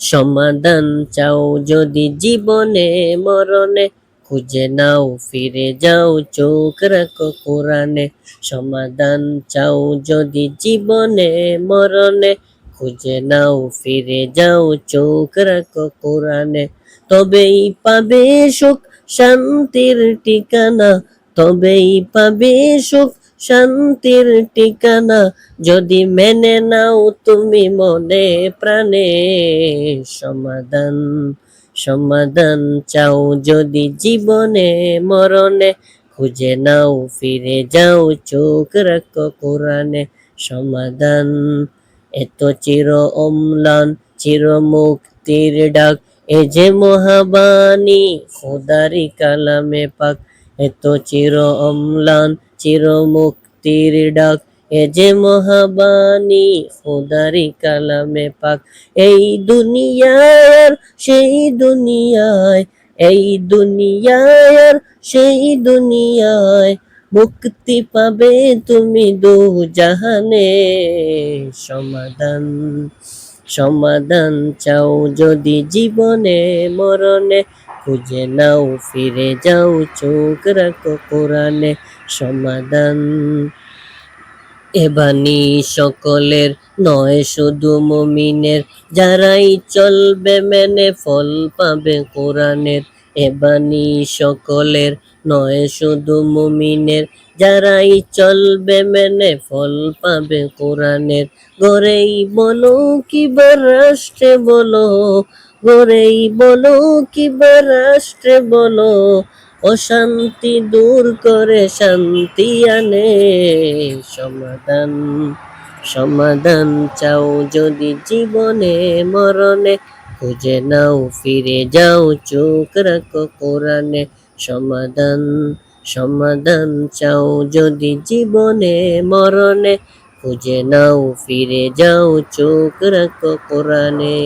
সমাধান চাও যদি জীবনে মরণে, খুঁজে নাও ফিরে যাও চোখ রাখো কোরআনে। সমাধান চাও যদি জীবনে মরণে, খুঁজে নাও ফিরে যাও চোখ রাখো কোরআনে। তবেই পাবে সুখ শান্তির ঠিকানা, তবেই পাবে সুখ শান্তির ঠিকানা, যদি মেনে নাও তুমি মনে প্রাণে। সমাধান সমাধান চাও যদি জীবনে মরণে, খুঁজে নাও ফিরে যাও চোখ রাখো কোরআনে। সমাধান এত চির অম্লান চির মুক্তির ডাক, এ যে মহাবাণী খোদারি কালামে পাক। এত চির অম্লান চির মুক্তির ডাক, এ যে মহাবাণী খোদারি কালামে পাক। এই দুনিয়ায় আর সেই দুনিয়ায়, এই দুনিয়ায় আর সেই দুনিয়ায়, মুক্তি পাবে তুমি দু জাহানে। সমাধান সমাধান চাও যদি জীবনে মরণে, খুঁজে নাও ফিরে যাও চোখ রাখো কোরআনে। সমাধান এ বাণী সকলের নয় শুধু মুমিনের, যারাই চলবে মেনে ফল পাবে কোরআনের। এ বাণী সকলের নয় শুধু মুমিনের, যারাই চলবে মেনে ফল পাবে কোরআনের। গড়েই বলো কিবা রাষ্ট্রে বলো, গড়েই বলো কিবা রাষ্ট্রে বলো, অশান্তি দূর করে শান্তি আনে। সমাধান সমাধান চাও যদি জীবনে মরণে, খুঁজে নাও ফিরে যাও চোখ রাখো কোরআনে। সমাধান সমাধান চাও যদি জীবনে মরণে, খুঁজে নাও ফিরে যাও চোখ রাখো কোরআনে।